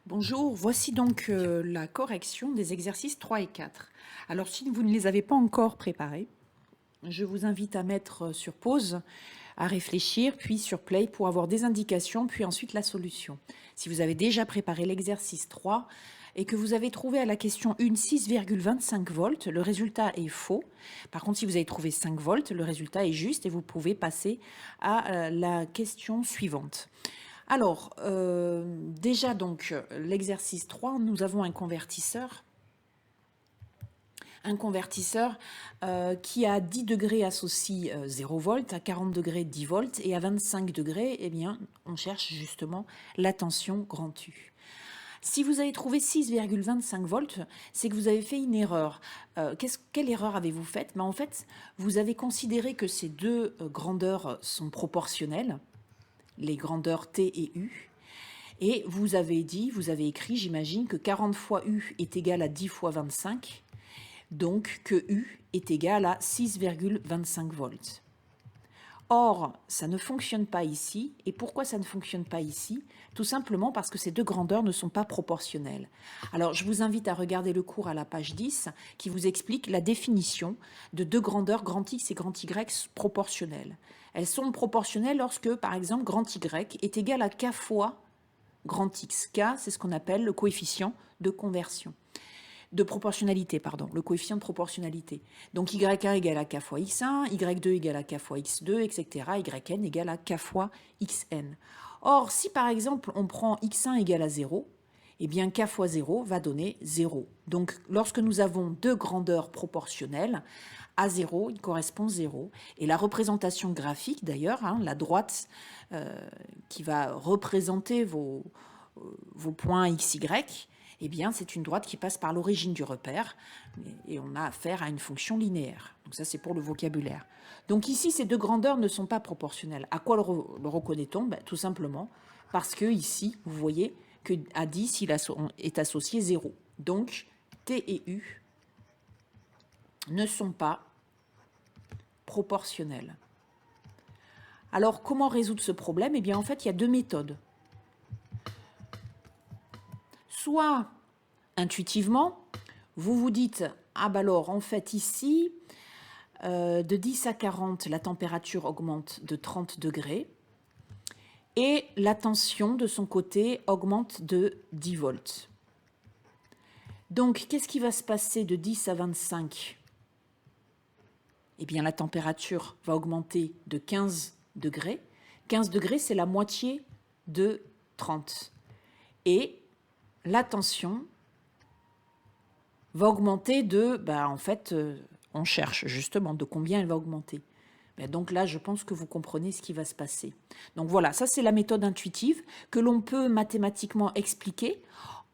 Bonjour, voici donc la correction des exercices 3 et 4. Alors si vous ne les avez pas encore préparés, je vous invite à mettre sur pause, à réfléchir, puis sur play pour avoir des indications, puis ensuite la solution. Si vous avez déjà préparé l'exercice 3 et que vous avez trouvé à la question 1 6,25 volts, le résultat est faux. Par contre, si vous avez trouvé 5 volts, le résultat est juste et vous pouvez passer à la question suivante. Alors, déjà donc, l'exercice 3, nous avons un convertisseur. Un convertisseur qui à 10 degrés associe 0 volts, à 40 degrés 10 volts et à 25 degrés, eh bien, on cherche justement la tension grand U. Si vous avez trouvé 6,25 volts, c'est que vous avez fait une erreur. Quelle erreur avez-vous faite? En fait, vous avez considéré que ces deux grandeurs sont proportionnelles, les grandeurs T et U, et vous avez écrit, j'imagine, que 40 fois U est égal à 10 fois 25, donc que U est égal à 6,25 volts. Or, ça ne fonctionne pas ici. Et pourquoi ça ne fonctionne pas ici? Tout simplement parce que ces deux grandeurs ne sont pas proportionnelles. Alors, je vous invite à regarder le cours à la page 10 qui vous explique la définition de deux grandeurs grand X et grand Y proportionnelles. Elles sont proportionnelles lorsque, par exemple, grand Y est égal à K fois grand X. K, c'est ce qu'on appelle le coefficient de conversion. De proportionnalité, pardon, le coefficient de proportionnalité. Donc y1 égale à k fois x1, y2 égale à k fois x2, etc. yn égale à k fois xn. Or, si par exemple on prend x1 égale à 0, eh bien k fois 0 va donner 0. Donc lorsque nous avons deux grandeurs proportionnelles, à 0, il correspond 0. Et la représentation graphique d'ailleurs, la droite qui va représenter vos points x, y, eh bien, c'est une droite qui passe par l'origine du repère et on a affaire à une fonction linéaire. Donc ça, c'est pour le vocabulaire. Donc ici, ces deux grandeurs ne sont pas proportionnelles. À quoi le reconnaît-on? Tout simplement parce que ici, vous voyez qu'à 10, il est associé 0. Donc, T et U ne sont pas proportionnels. Alors, comment résoudre ce problème? Eh bien, en fait, il y a deux méthodes. Soit intuitivement, vous vous dites, ah bah alors en fait ici, de 10 à 40, la température augmente de 30 degrés et la tension de son côté augmente de 10 volts. Donc qu'est-ce qui va se passer de 10 à 25? Eh bien la température va augmenter de 15 degrés. 15 degrés, c'est la moitié de 30. Et la tension va augmenter de, en fait, on cherche justement de combien elle va augmenter. Donc là, je pense que vous comprenez ce qui va se passer. Donc voilà, ça c'est la méthode intuitive que l'on peut mathématiquement expliquer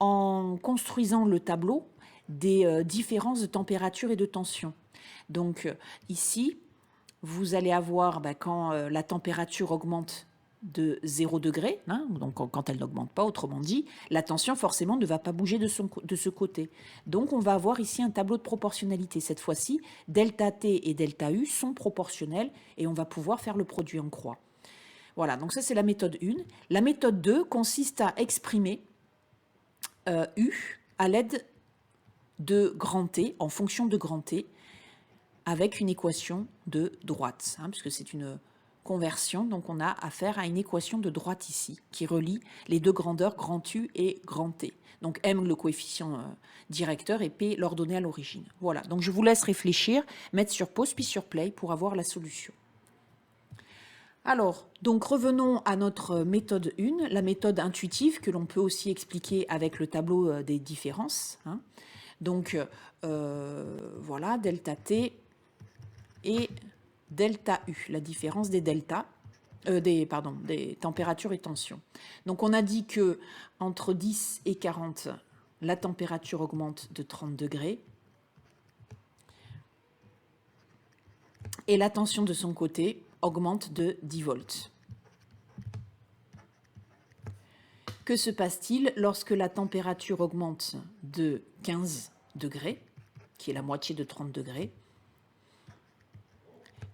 en construisant le tableau des différences de température et de tension. Donc ici, vous allez avoir quand la température augmente de 0 degré, donc quand elle n'augmente pas, autrement dit, la tension forcément ne va pas bouger de ce côté. Donc on va avoir ici un tableau de proportionnalité. Cette fois-ci, delta T et delta U sont proportionnels et on va pouvoir faire le produit en croix. Voilà, donc ça c'est la méthode 1. La méthode 2 consiste à exprimer U à l'aide de grand T, en fonction de grand T, avec une équation de droite, puisque c'est une conversion, donc on a affaire à une équation de droite ici, qui relie les deux grandeurs grand U et grand T. Donc M le coefficient directeur et P l'ordonnée à l'origine. Voilà, donc je vous laisse réfléchir, mettre sur pause puis sur play pour avoir la solution. Alors, donc revenons à notre méthode 1, la méthode intuitive que l'on peut aussi expliquer avec le tableau des différences. Donc voilà, delta T et delta U, la différence des deltas, des températures et tensions. Donc on a dit que entre 10 et 40, la température augmente de 30 degrés et la tension de son côté augmente de 10 volts. Que se passe-t-il lorsque la température augmente de 15 degrés, qui est la moitié de 30 degrés?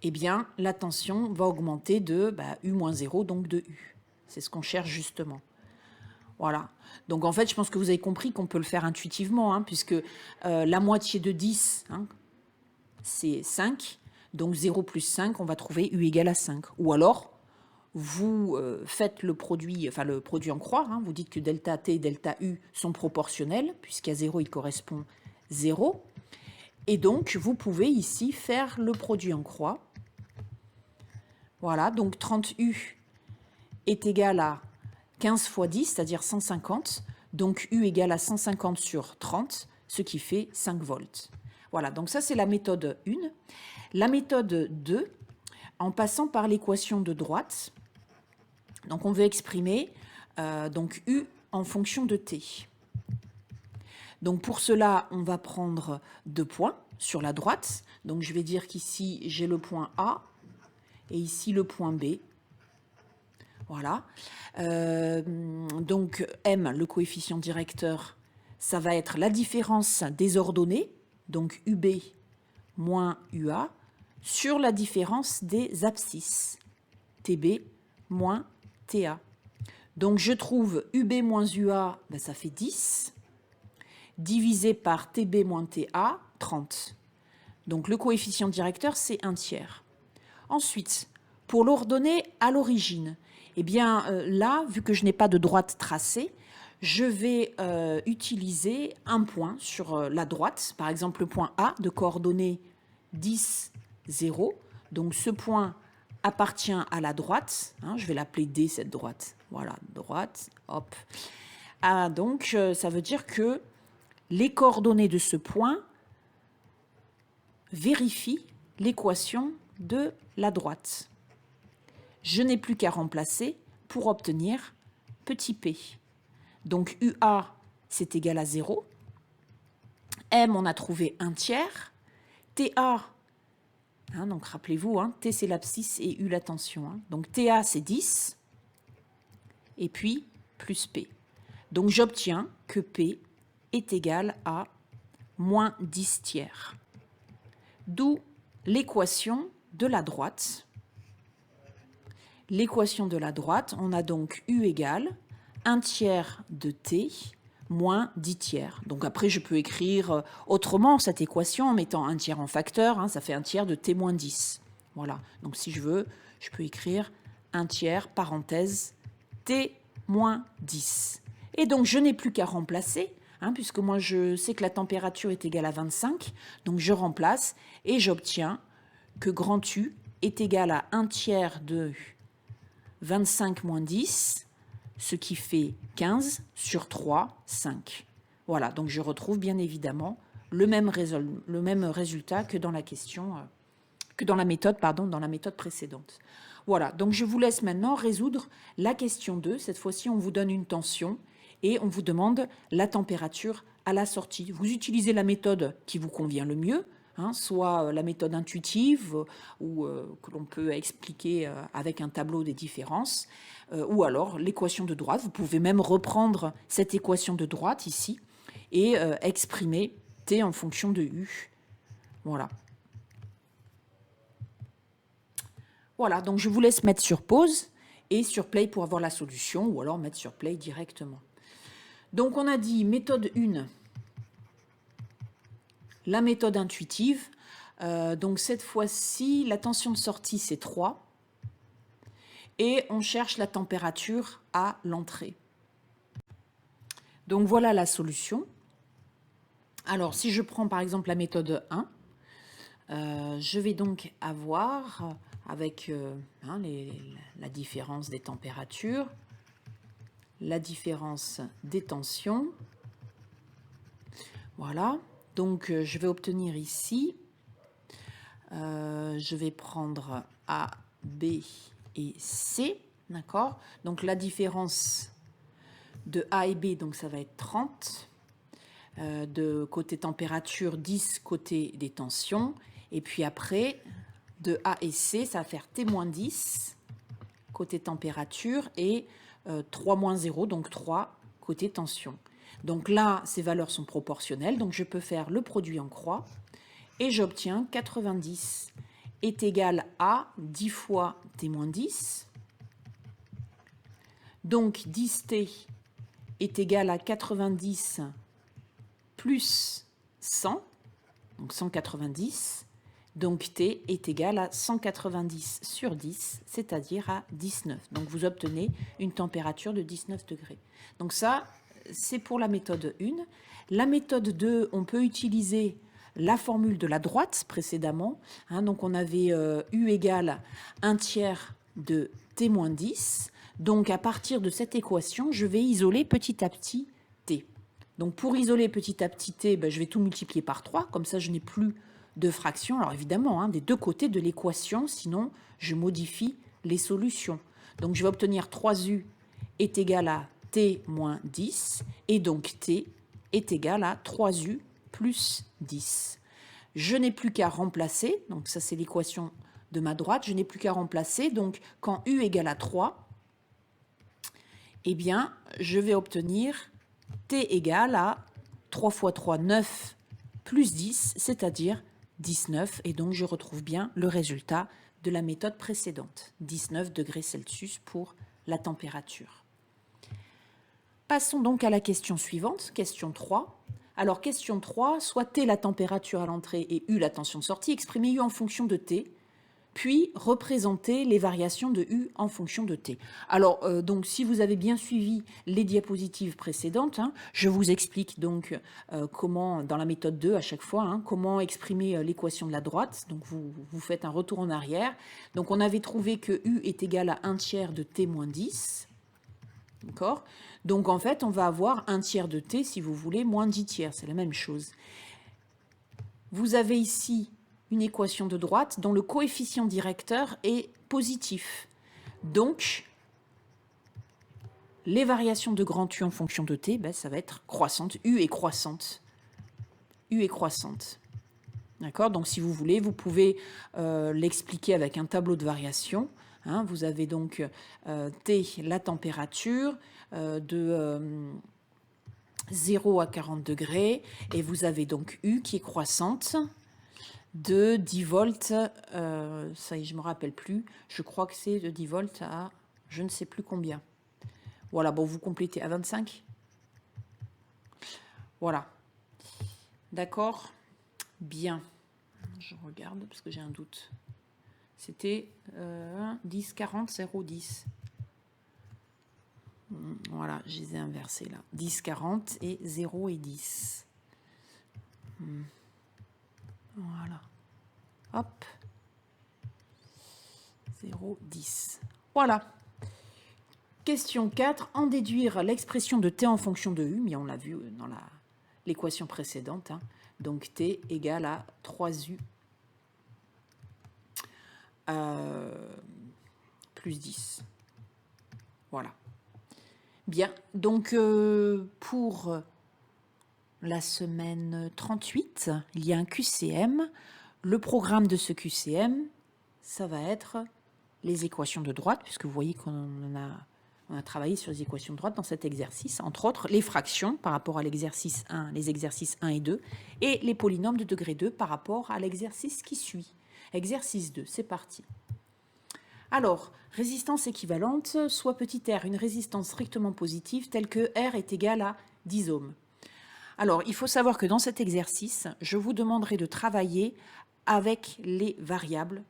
Eh bien, la tension va augmenter de U-0, donc de U. C'est ce qu'on cherche justement. Voilà. Donc en fait, je pense que vous avez compris qu'on peut le faire intuitivement, hein, puisque la moitié de 10, hein, c'est 5. Donc 0 plus 5, on va trouver U égale à 5. Ou alors, vous faites le produit en croix, hein, vous dites que delta T et delta U sont proportionnels, puisqu'à 0, il correspond 0. Et donc, vous pouvez ici faire le produit en croix. Voilà, donc 30U est égal à 15 fois 10, c'est-à-dire 150. Donc U égale à 150 sur 30, ce qui fait 5 volts. Voilà, donc ça c'est la méthode 1. La méthode 2, en passant par l'équation de droite, donc on veut exprimer donc U en fonction de T. Donc pour cela, on va prendre 2 points sur la droite. Donc je vais dire qu'ici, j'ai le point A et ici le point B. Voilà. Donc M, le coefficient directeur, ça va être la différence des ordonnées, donc UB moins UA, sur la différence des abscisses, TB moins TA. Donc je trouve UB moins UA, ben, ça fait 10, divisé par TB moins TA, 30. Donc le coefficient directeur, c'est 1/3. Ensuite, pour l'ordonnée à l'origine, eh bien là, vu que je n'ai pas de droite tracée, je vais utiliser un point sur la droite, par exemple le point A de coordonnées 10, 0. Donc ce point appartient à la droite, hein, je vais l'appeler D cette droite. Voilà, droite, hop. Ah, donc ça veut dire que les coordonnées de ce point vérifient l'équation de la droite. Je n'ai plus qu'à remplacer pour obtenir petit p. Donc UA, c'est égal à 0. M, on a trouvé 1/3. TA, hein, donc rappelez-vous, hein, T c'est l'abscisse et U la tension. Hein. Donc TA, c'est 10. Et puis, plus P. Donc j'obtiens que P est égal à moins 10/3. D'où l'équation de la droite. L'équation de la droite, on a donc U égale 1/3 de T moins 10/3. Donc après, je peux écrire autrement cette équation en mettant 1/3 en facteur, hein, ça fait 1/3 de T moins 10. Voilà, donc si je veux, je peux écrire 1/3, parenthèse, T moins 10. Et donc, je n'ai plus qu'à remplacer, hein, puisque moi, je sais que la température est égale à 25, donc je remplace et j'obtiens que grand U est égal à 1/3 de 25 moins 10, ce qui fait 15 sur 3, 5. Voilà, donc je retrouve bien évidemment le même résultat que dans la question, dans la méthode précédente. Voilà, donc je vous laisse maintenant résoudre la question 2. Cette fois-ci, on vous donne une tension et on vous demande la température à la sortie. Vous utilisez la méthode qui vous convient le mieux, hein, soit la méthode intuitive ou que l'on peut expliquer avec un tableau des différences, ou alors l'équation de droite. Vous pouvez même reprendre cette équation de droite ici et exprimer T en fonction de U. Voilà. Voilà, donc je vous laisse mettre sur pause et sur play pour avoir la solution, ou alors mettre sur play directement. Donc on a dit méthode 1, la méthode intuitive. Donc cette fois-ci, la tension de sortie, c'est 3. Et on cherche la température à l'entrée. Donc voilà la solution. Alors si je prends par exemple la méthode 1, je vais donc avoir avec la différence des températures, la différence des tensions. Voilà, donc je vais obtenir ici, je vais prendre A, B et C, d'accord? Donc la différence de A et B, donc ça va être 30, de côté température, 10 côté des tensions, et puis après, de A et C, ça va faire T-10 côté température et 3 moins 0, donc 3 côté tension. Donc là, ces valeurs sont proportionnelles, donc je peux faire le produit en croix et j'obtiens 90 est égal à 10 fois T-10. Donc 10T est égal à 90 plus 100, donc 190, donc T est égal à 190 sur 10, c'est-à-dire à 19. Donc vous obtenez une température de 19 degrés. Donc ça, c'est pour la méthode 1. La méthode 2, on peut utiliser la formule de la droite précédemment. Donc on avait U égale 1 tiers de T moins 10. Donc à partir de cette équation, je vais isoler petit à petit T. Donc pour isoler petit à petit T, je vais tout multiplier par 3, comme ça je n'ai plus de fractions. Alors évidemment, des deux côtés de l'équation, sinon je modifie les solutions. Donc je vais obtenir 3U est égal à T moins 10, et donc T est égal à 3U plus 10. Je n'ai plus qu'à remplacer, donc ça c'est l'équation de ma droite, je n'ai plus qu'à remplacer, donc quand U égale à 3, eh bien je vais obtenir T égale à 3 fois 3, 9, plus 10, c'est-à-dire 19, et donc je retrouve bien le résultat de la méthode précédente, 19 degrés Celsius pour la température. Passons donc à la question suivante, question 3. Alors question 3, soit T la température à l'entrée et U la tension de sortie, exprimez U en fonction de T, puis représenter les variations de U en fonction de T. Alors, donc, si vous avez bien suivi les diapositives précédentes, je vous explique donc comment, dans la méthode 2 à chaque fois, comment exprimer l'équation de la droite. Donc, vous faites un retour en arrière. Donc, on avait trouvé que U est égal à 1 tiers de T moins 10. D'accord ? Donc, en fait, on va avoir 1 tiers de T, si vous voulez, moins 10 tiers. C'est la même chose. Vous avez ici une équation de droite dont le coefficient directeur est positif. Donc, les variations de grand U en fonction de T, ça va être croissante. U est croissante. U est croissante. D'accord ? Donc, si vous voulez, vous pouvez l'expliquer avec un tableau de variation. Vous avez donc T, la température, de 0 à 40 degrés. Et vous avez donc U qui est croissante de 10 volts, ça y est, je ne me rappelle plus, je crois que c'est de 10 volts à je ne sais plus combien. Voilà, bon, vous complétez à 25. Voilà. D'accord ? Bien. Je regarde parce que j'ai un doute. C'était 10, 40, 0, 10. Voilà, je les ai inversés là. 10, 40 et 0 et 10. Voilà. Hop. 0, 10. Voilà. Question 4. En déduire l'expression de T en fonction de U, mais on l'a vu dans l'équation précédente. Donc T égale à 3U plus 10. Voilà. Bien. Donc pour la semaine 38, il y a un QCM. Le programme de ce QCM, ça va être les équations de droite, puisque vous voyez qu'on a travaillé sur les équations de droite dans cet exercice, entre autres les fractions par rapport à l'exercice 1, les exercices 1 et 2, et les polynômes de degré 2 par rapport à l'exercice qui suit. Exercice 2, c'est parti. Alors, résistance équivalente, soit petit r, une résistance strictement positive telle que R est égal à 10 ohms. Alors, il faut savoir que dans cet exercice, je vous demanderai de travailler avec les variables,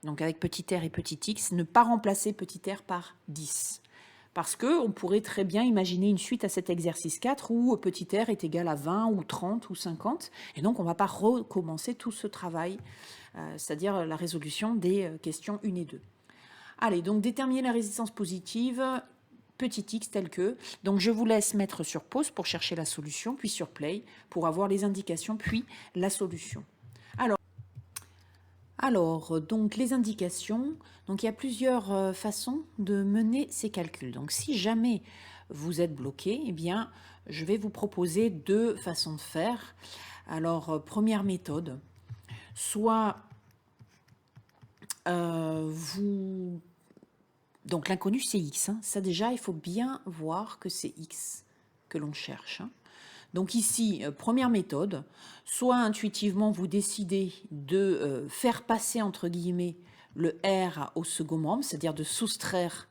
donc avec petit r et petit x, ne pas remplacer petit r par 10. Parce qu'on pourrait très bien imaginer une suite à cet exercice 4 où petit r est égal à 20 ou 30 ou 50, et donc on ne va pas recommencer tout ce travail, c'est-à-dire la résolution des questions 1 et 2. Allez, donc déterminer la résistance positive, petit x tel que. Donc je vous laisse mettre sur pause pour chercher la solution, puis sur play pour avoir les indications, puis la solution. Alors, donc les indications, donc il y a plusieurs façons de mener ces calculs. Donc si jamais vous êtes bloqué, eh bien je vais vous proposer deux façons de faire. Alors, première méthode, soit donc l'inconnu c'est x, ça déjà il faut bien voir que c'est x que l'on cherche. Donc ici, première méthode, soit intuitivement vous décidez de faire passer entre guillemets le R au second membre, c'est-à-dire de soustraire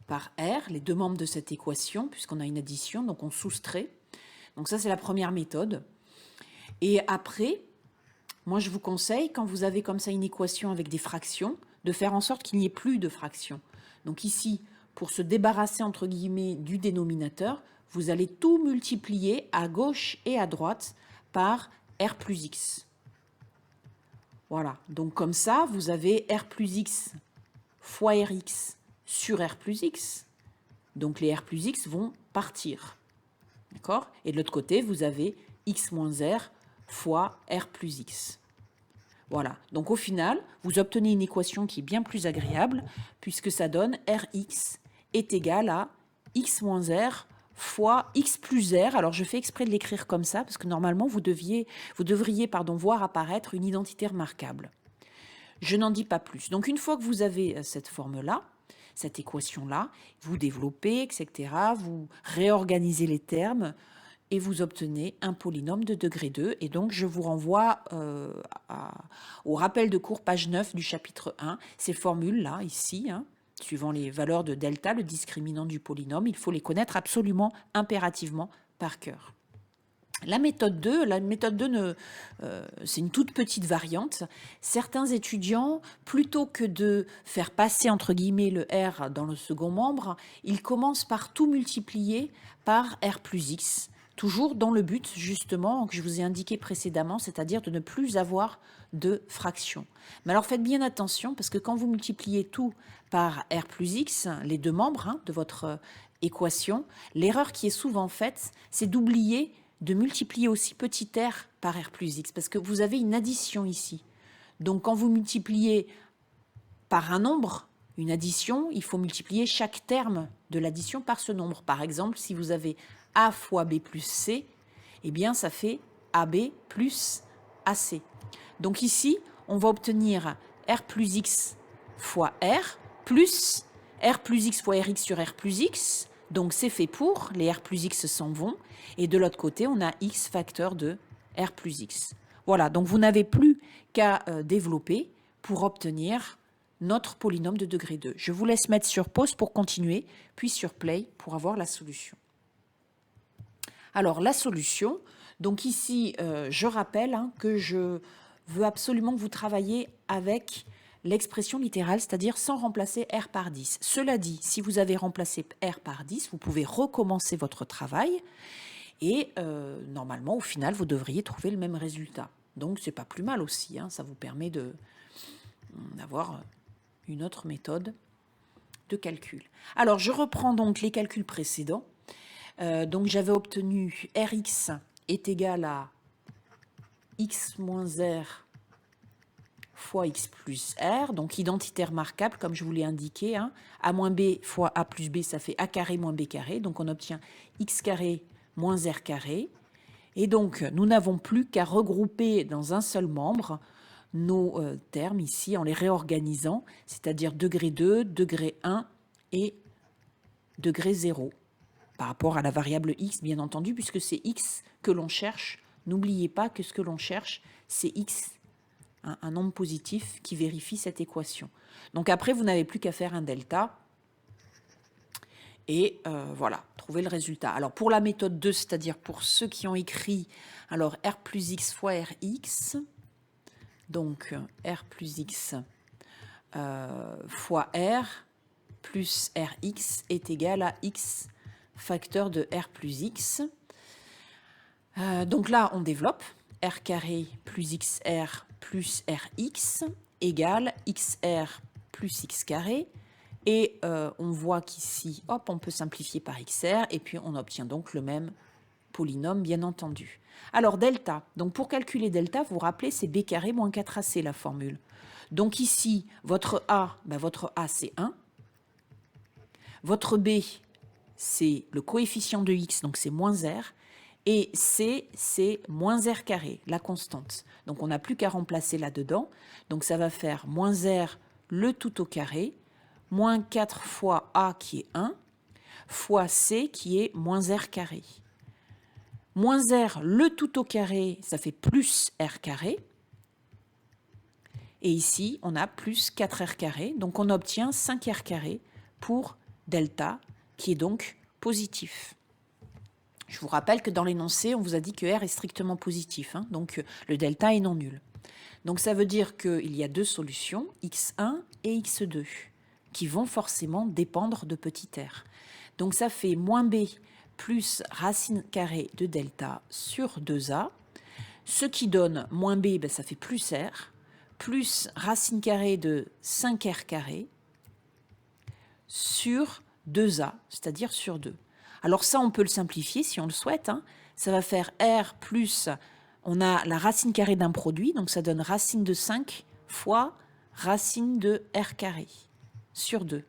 par R, les deux membres de cette équation, puisqu'on a une addition, donc on soustrait. Donc ça, c'est la première méthode. Et après, moi, je vous conseille, quand vous avez comme ça une équation avec des fractions, de faire en sorte qu'il n'y ait plus de fractions. Donc ici, pour se débarrasser, entre guillemets, du dénominateur, vous allez tout multiplier à gauche et à droite par R plus X. Voilà, donc comme ça, vous avez R plus X fois Rx sur R plus X. Donc les R plus X vont partir. D'accord? Et de l'autre côté, vous avez X moins R fois R plus X. Voilà, donc au final, vous obtenez une équation qui est bien plus agréable, puisque ça donne Rx est égal à X moins R fois X plus R. Alors je fais exprès de l'écrire comme ça, parce que normalement, vous devriez voir apparaître une identité remarquable. Je n'en dis pas plus. Donc une fois que vous avez cette forme-là, cette équation-là, vous développez, etc., vous réorganisez les termes, et vous obtenez un polynôme de degré 2. Et donc, je vous renvoie au rappel de cours, page 9 du chapitre 1. Ces formules-là, ici, suivant les valeurs de delta, le discriminant du polynôme, il faut les connaître absolument, impérativement, par cœur. La méthode 2, c'est une toute petite variante. Certains étudiants, plutôt que de faire passer entre guillemets le R dans le second membre, ils commencent par tout multiplier par R plus X, toujours dans le but justement que je vous ai indiqué précédemment, c'est-à-dire de ne plus avoir de fraction. Mais alors faites bien attention, parce que quand vous multipliez tout par R plus X, les deux membres de votre équation, l'erreur qui est souvent faite, c'est d'oublier de multiplier aussi petit r par R plus X, parce que vous avez une addition ici. Donc quand vous multipliez par un nombre, une addition, il faut multiplier chaque terme de l'addition par ce nombre. Par exemple, si vous avez A fois B plus C, eh bien ça fait AB plus AC. Donc ici, on va obtenir R plus X fois R plus X fois Rx sur R plus X. Donc c'est fait pour, les R plus X s'en vont. Et de l'autre côté, on a X facteur de R plus X. Voilà, donc vous n'avez plus qu'à développer pour obtenir notre polynôme de degré 2. Je vous laisse mettre sur pause pour continuer, puis sur play pour avoir la solution. Alors la solution, donc ici, je rappelle que je veux absolument que vous travaillez avec l'expression littérale, c'est-à-dire sans remplacer R par 10. Cela dit, si vous avez remplacé R par 10, vous pouvez recommencer votre travail et normalement, au final, vous devriez trouver le même résultat. Donc, c'est pas plus mal aussi, ça vous permet d'avoir une autre méthode de calcul. Alors, je reprends donc les calculs précédents. Donc, j'avais obtenu Rx est égal à X moins R fois X plus R, donc identitaire marquable, comme je vous l'ai indiqué. A moins B fois A plus B, ça fait A carré moins B carré. Donc, on obtient X carré moins R carré. Et donc, nous n'avons plus qu'à regrouper dans un seul membre nos termes ici en les réorganisant, c'est-à-dire degré 2, degré 1 et degré 0, par rapport à la variable x, bien entendu, puisque c'est x que l'on cherche. N'oubliez pas que ce que l'on cherche, c'est x, un nombre positif qui vérifie cette équation. Donc après, vous n'avez plus qu'à faire un delta. Et voilà, trouver le résultat. Alors pour la méthode 2, c'est-à-dire pour ceux qui ont écrit, alors R plus X fois Rx, donc R plus X fois R plus Rx est égal à X facteur de R plus X. Donc là, on développe R carré plus XR plus Rx égale XR plus X carré. Et on voit qu'ici, hop, on peut simplifier par XR, et puis on obtient donc le même polynôme, bien entendu. Alors, delta. Donc, pour calculer delta, vous vous rappelez, c'est B carré moins 4AC, la formule. Donc ici, votre A, c'est 1. Votre B, c'est le coefficient de X, donc c'est moins R. Et C, c'est moins R carré, la constante. Donc, on n'a plus qu'à remplacer là-dedans. Donc, ça va faire moins R le tout au carré, moins 4 fois A qui est 1, fois C qui est moins R carré. Moins R, le tout au carré, ça fait plus R carré. Et ici, on a plus 4R carré, donc on obtient 5R carré pour delta, qui est donc positif. Je vous rappelle que dans l'énoncé, on vous a dit que R est strictement positif, hein, donc le delta est non nul. Donc ça veut dire qu'il y a deux solutions, x1 et x2, qui vont forcément dépendre de petit r. Donc ça fait moins b plus racine carrée de delta sur 2a, ce qui donne moins b, ben ça fait plus r, plus racine carrée de 5r carré sur 2a, c'est-à-dire sur 2. Alors ça, on peut le simplifier si on le souhaite. Hein. Ça va faire r plus, on a la racine carrée d'un produit, donc ça donne racine de 5 fois racine de r carré sur 2.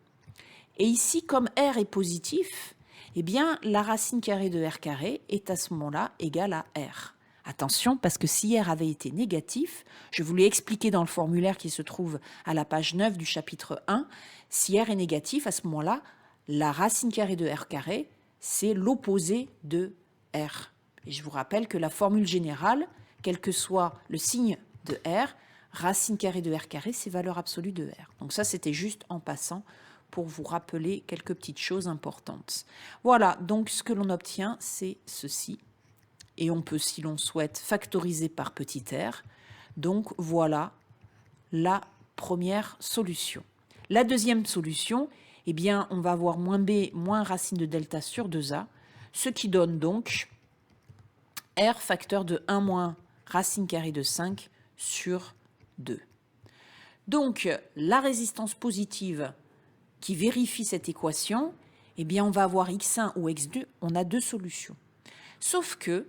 Et ici, comme r est positif, eh bien, la racine carrée de r carré est à ce moment-là égale à r. Attention, parce que si r avait été négatif, je vous l'ai expliqué dans le formulaire qui se trouve à la page 9 du chapitre 1, si r est négatif, à ce moment-là, la racine carrée de r carré, c'est l'opposé de r. Et je vous rappelle que la formule générale, quel que soit le signe de r, racine carrée de r carré, c'est valeur absolue de r. Donc ça, c'était juste en passant pour vous rappeler quelques petites choses importantes. Voilà, donc ce que l'on obtient, c'est ceci. Et on peut, si l'on souhaite, factoriser par petit r. Donc voilà la première solution. La deuxième solution, eh bien, on va avoir moins b moins racine de delta sur 2a, ce qui donne donc r facteur de 1 moins racine carrée de 5 sur 2. Donc, la résistance positive qui vérifie cette équation, eh bien, on va avoir x1 ou x2, on a deux solutions. Sauf que,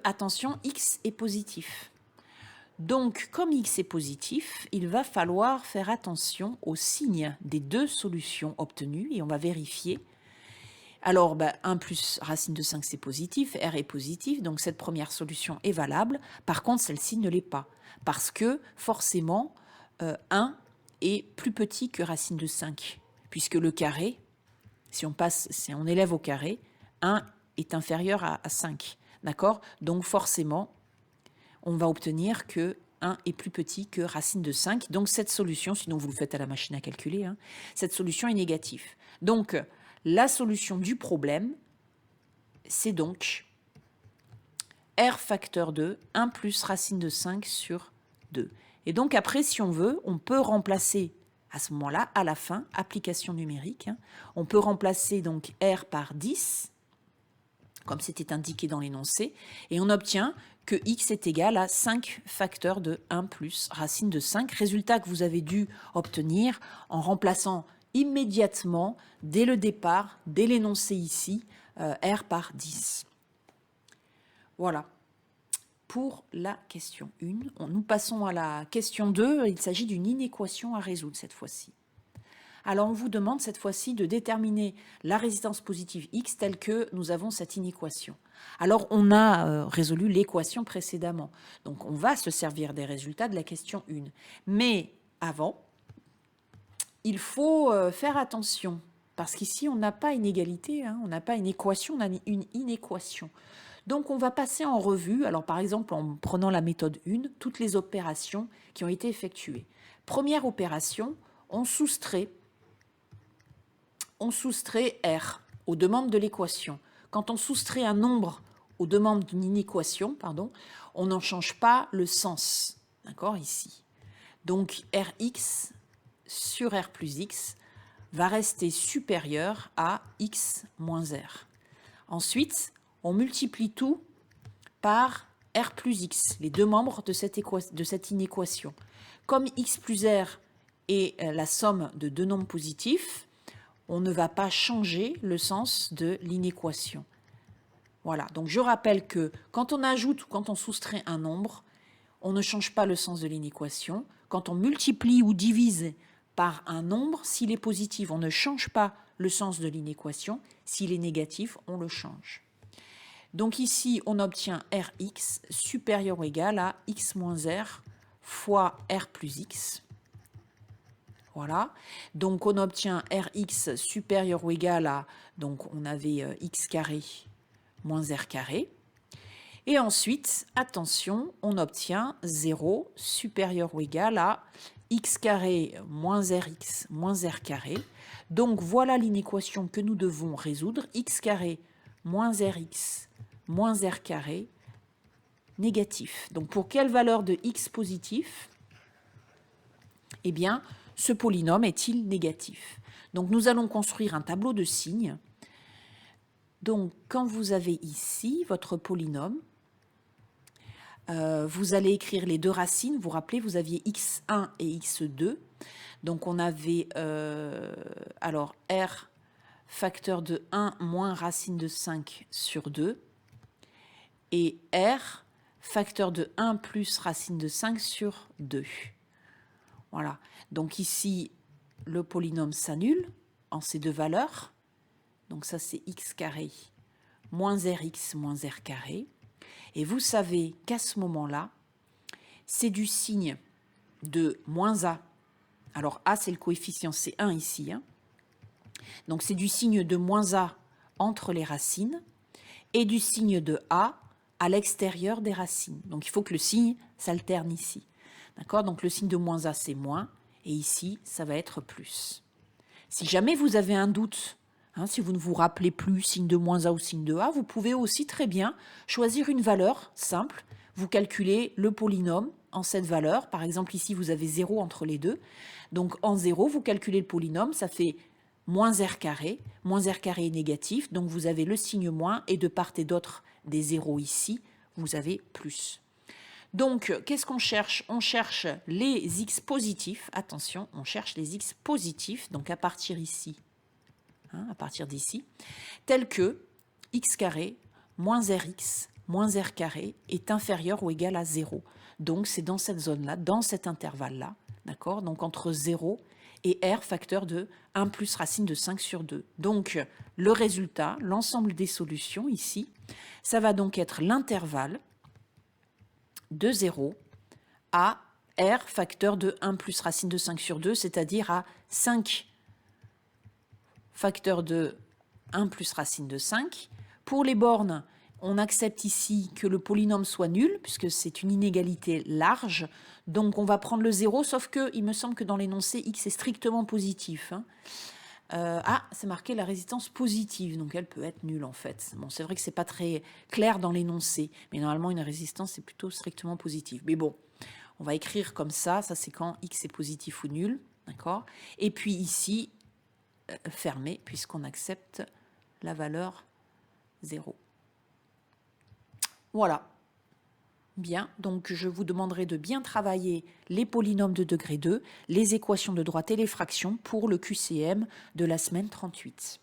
attention, x est positif. Donc, comme x est positif, il va falloir faire attention aux signes des deux solutions obtenues et on va vérifier. Alors, 1 plus racine de 5, c'est positif, r est positif, donc cette première solution est valable. Par contre, celle-ci ne l'est pas, parce que forcément, 1 est plus petit que racine de 5, puisque le carré, si on élève au carré, 1 est inférieur à 5, d'accord? Donc forcément, on va obtenir que 1 est plus petit que racine de 5. Donc cette solution, sinon vous le faites à la machine à calculer, hein, cette solution est négative. Donc la solution du problème, c'est donc r facteur de 1 plus racine de 5 sur 2. Et donc après, si on veut, on peut remplacer à ce moment-là, à la fin, application numérique, hein, on peut remplacer donc r par 10, comme c'était indiqué dans l'énoncé, et on obtient que x est égal à 5 facteurs de 1 plus racine de 5, résultat que vous avez dû obtenir en remplaçant immédiatement, dès le départ, dès l'énoncé ici, r par 10. Voilà pour la question 1. Nous passons à la question 2. Il s'agit d'une inéquation à résoudre cette fois-ci. Alors, on vous demande cette fois-ci de déterminer la résistance positive X telle que nous avons cette inéquation. Alors, on a résolu l'équation précédemment. Donc, on va se servir des résultats de la question 1. Mais avant, il faut faire attention. Parce qu'ici, on n'a pas une égalité, hein, on n'a pas une équation, on a une inéquation. Donc, on va passer en revue, alors par exemple, en prenant la méthode 1, toutes les opérations qui ont été effectuées. Première opération, on soustrait R aux demandes de l'équation. Quand on soustrait un nombre aux demandes d'une inéquation, on n'en change pas le sens, d'accord, ici. Donc, Rx sur R plus x va rester supérieur à x moins r. Ensuite, on multiplie tout par r plus x, les deux membres de cette inéquation. Comme x plus r est la somme de deux nombres positifs, on ne va pas changer le sens de l'inéquation. Voilà, donc je rappelle que quand on ajoute ou quand on soustrait un nombre, on ne change pas le sens de l'inéquation. Quand on multiplie ou divise par un nombre, s'il est positif, on ne change pas le sens de l'inéquation. S'il est négatif, on le change. Donc ici, on obtient Rx supérieur ou égal à x moins r fois r plus x. Voilà. Donc on obtient Rx supérieur ou égal à, donc on avait x carré moins r carré. Et ensuite, attention, on obtient 0 supérieur ou égal à x carré moins rx moins r carré. Donc voilà l'inéquation que nous devons résoudre. X carré moins rx moins r carré négatif. Donc pour quelle valeur de x positif, eh bien, ce polynôme est-il négatif? Donc nous allons construire un tableau de signes. Donc quand vous avez ici votre polynôme, vous allez écrire les deux racines. Vous vous rappelez, vous aviez x1 et x2. Donc on avait alors r facteur de 1 moins racine de 5 sur 2 et r facteur de 1 plus racine de 5 sur 2. Voilà. Donc ici, le polynôme s'annule en ces deux valeurs. Donc ça, c'est x carré moins rx moins r carré. Et vous savez qu'à ce moment-là, c'est du signe de moins a. Alors a, c'est le coefficient, c'est 1 ici. Hein. Donc c'est du signe de moins a entre les racines et du signe de a à l'extérieur des racines. Donc il faut que le signe s'alterne ici. D'accord? Donc le signe de moins a, c'est moins. Et ici, ça va être plus. Si jamais vous avez un doute, hein, si vous ne vous rappelez plus signe de moins a ou signe de a, vous pouvez aussi très bien choisir une valeur simple. Vous calculez le polynôme en cette valeur. Par exemple, ici, vous avez 0 entre les deux. Donc en 0, vous calculez le polynôme, ça fait moins r carré. Moins r carré est négatif, donc vous avez le signe moins, et de part et d'autre des zéros ici, vous avez plus. Donc, qu'est-ce qu'on cherche? On cherche les x positifs. Attention, on cherche les x positifs, donc à partir ici, hein, à partir d'ici, tel que x carré moins rx moins r carré est inférieur ou égal à 0. Donc, c'est dans cette zone-là, dans cet intervalle-là, d'accord? Donc, entre 0 et r facteur de 1 plus racine de 5 sur 2. Donc, le résultat, l'ensemble des solutions ici, ça va donc être l'intervalle de 0 à r facteur de 1 plus racine de 5 sur 2, c'est-à-dire à 5 facteur de 1 plus racine de 5. Pour les bornes, on accepte ici que le polynôme soit nul, puisque c'est une inégalité large. Donc on va prendre le 0, sauf qu'il me semble que dans l'énoncé, x est strictement positif. Hein. C'est marqué la résistance positive, donc elle peut être nulle en fait. Bon, c'est vrai que c'est pas très clair dans l'énoncé, mais normalement une résistance est plutôt strictement positive. Mais bon, on va écrire comme ça c'est quand x est positif ou nul, d'accord? Et puis ici, fermé, puisqu'on accepte la valeur 0. Voilà. Bien, donc je vous demanderai de bien travailler les polynômes de degré 2, les équations de droite et les fractions pour le QCM de la semaine 38.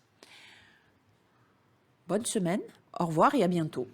Bonne semaine, au revoir et à bientôt.